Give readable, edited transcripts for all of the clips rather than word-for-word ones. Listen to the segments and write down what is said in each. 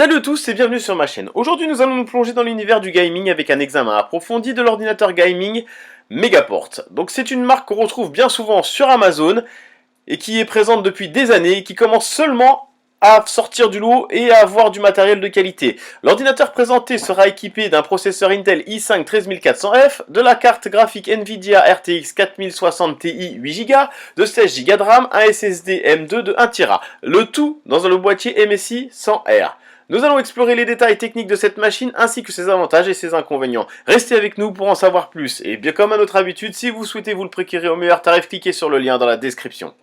Salut à tous et bienvenue sur ma chaîne. Aujourd'hui nous allons nous plonger dans l'univers du gaming avec un examen approfondi de l'ordinateur gaming Megaport. Donc c'est une marque qu'on retrouve bien souvent sur Amazon et qui est présente depuis des années et qui commence seulement à sortir du lot et à avoir du matériel de qualité. L'ordinateur présenté sera équipé d'un processeur Intel i5 13400F, de la carte graphique Nvidia RTX 4060 Ti 8Go, de 16Go de RAM, un SSD M2 de 1TB. Le tout dans le boîtier MSI 100R. Nous allons explorer les détails techniques de cette machine ainsi que ses avantages et ses inconvénients. Restez avec nous pour en savoir plus. Et bien comme à notre habitude, si vous souhaitez vous le procurer au meilleur tarif, cliquez sur le lien dans la description.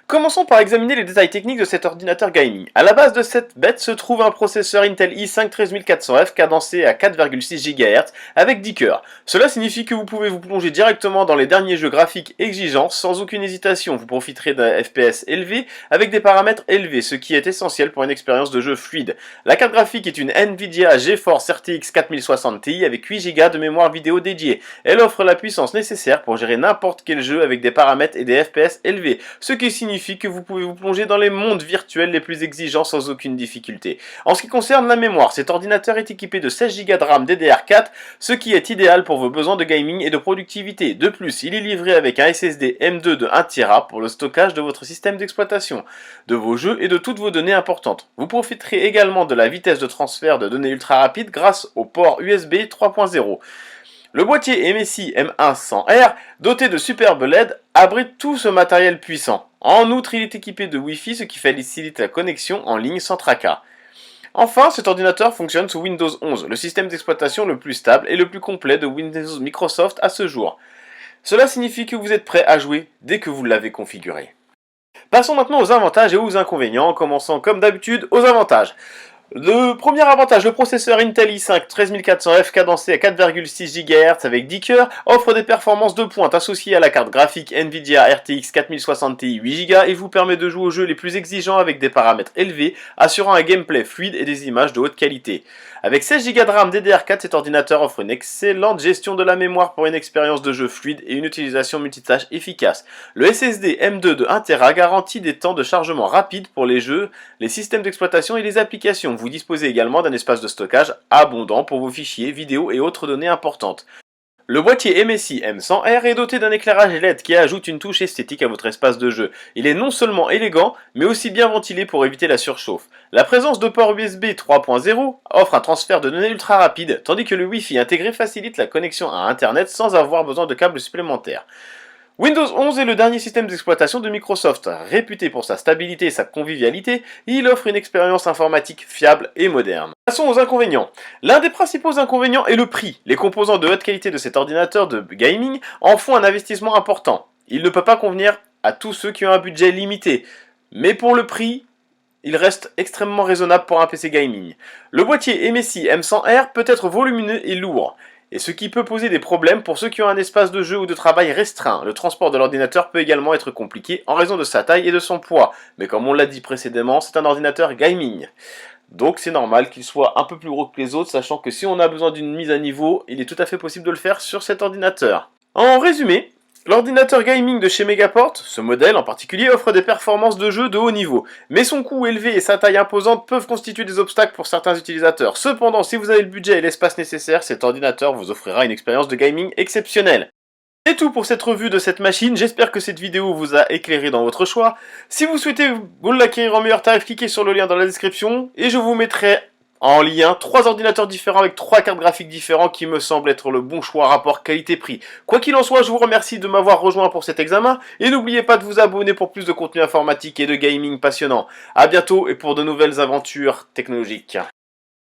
Commençons par examiner les détails techniques de cet ordinateur gaming. À la base de cette bête se trouve un processeur Intel i5 13400F cadencé à 4,6 GHz avec 10 cœurs. Cela signifie que vous pouvez vous plonger directement dans les derniers jeux graphiques exigeants sans aucune hésitation. Vous profiterez d'un FPS élevé avec des paramètres élevés, ce qui est essentiel pour une expérience de jeu fluide. La carte graphique est une Nvidia GeForce RTX 4060 Ti avec 8 Go de mémoire vidéo dédiée. Elle offre la puissance nécessaire pour gérer n'importe quel jeu avec des paramètres et des FPS élevés, ce qui signifie que vous pouvez vous plonger dans les mondes virtuels les plus exigeants sans aucune difficulté. En ce qui concerne la mémoire, cet ordinateur est équipé de 16 Go de RAM DDR4, ce qui est idéal pour vos besoins de gaming et de productivité. De plus, il est livré avec un SSD M2 de 1TB pour le stockage de votre système d'exploitation, de vos jeux et de toutes vos données importantes. Vous profiterez également de la vitesse de transfert de données ultra rapide grâce au port USB 3.0. Le boîtier MSI M1 100R, doté de superbes LED, abrite tout ce matériel puissant. En outre, il est équipé de Wi-Fi, ce qui facilite la connexion en ligne sans tracas. Enfin, cet ordinateur fonctionne sous Windows 11, le système d'exploitation le plus stable et le plus complet de Windows Microsoft à ce jour. Cela signifie que vous êtes prêt à jouer dès que vous l'avez configuré. Passons maintenant aux avantages et aux inconvénients, en commençant comme d'habitude aux avantages. Le premier avantage, le processeur Intel i5 13400F cadencé à 4,6 GHz avec 10 cœurs offre des performances de pointe associées à la carte graphique Nvidia RTX 4060 Ti 8Go et vous permet de jouer aux jeux les plus exigeants avec des paramètres élevés, assurant un gameplay fluide et des images de haute qualité. Avec 16 Go de RAM DDR4, cet ordinateur offre une excellente gestion de la mémoire pour une expérience de jeu fluide et une utilisation multitâche efficace. Le SSD M2 de 1TB garantit des temps de chargement rapides pour les jeux, les systèmes d'exploitation et les applications. Vous disposez également d'un espace de stockage abondant pour vos fichiers, vidéos et autres données importantes. Le boîtier MSI M100R est doté d'un éclairage LED qui ajoute une touche esthétique à votre espace de jeu. Il est non seulement élégant, mais aussi bien ventilé pour éviter la surchauffe. La présence de port USB 3.0 offre un transfert de données ultra rapide, tandis que le Wi-Fi intégré facilite la connexion à Internet sans avoir besoin de câbles supplémentaires. Windows 11 est le dernier système d'exploitation de Microsoft. Réputé pour sa stabilité et sa convivialité, il offre une expérience informatique fiable et moderne. Passons aux inconvénients. L'un des principaux inconvénients est le prix. Les composants de haute qualité de cet ordinateur de gaming en font un investissement important. Il ne peut pas convenir à tous ceux qui ont un budget limité. Mais pour le prix, il reste extrêmement raisonnable pour un PC gaming. Le boîtier MSI M100R peut être volumineux et lourd, et ce qui peut poser des problèmes pour ceux qui ont un espace de jeu ou de travail restreint. Le transport de l'ordinateur peut également être compliqué en raison de sa taille et de son poids, mais comme on l'a dit précédemment, c'est un ordinateur gaming. Donc c'est normal qu'il soit un peu plus gros que les autres, sachant que si on a besoin d'une mise à niveau, il est tout à fait possible de le faire sur cet ordinateur. En résumé, l'ordinateur gaming de chez Megaport, ce modèle en particulier, offre des performances de jeu de haut niveau, mais son coût élevé et sa taille imposante peuvent constituer des obstacles pour certains utilisateurs. Cependant, si vous avez le budget et l'espace nécessaire, cet ordinateur vous offrira une expérience de gaming exceptionnelle. C'est tout pour cette revue de cette machine, j'espère que cette vidéo vous a éclairé dans votre choix. Si vous souhaitez vous l'acquérir en meilleur tarif, cliquez sur le lien dans la description et je vous mettrai en lien 3 ordinateurs différents avec 3 cartes graphiques différents qui me semblent être le bon choix rapport qualité-prix. Quoi qu'il en soit, je vous remercie de m'avoir rejoint pour cet examen et n'oubliez pas de vous abonner pour plus de contenu informatique et de gaming passionnant. A bientôt et pour de nouvelles aventures technologiques.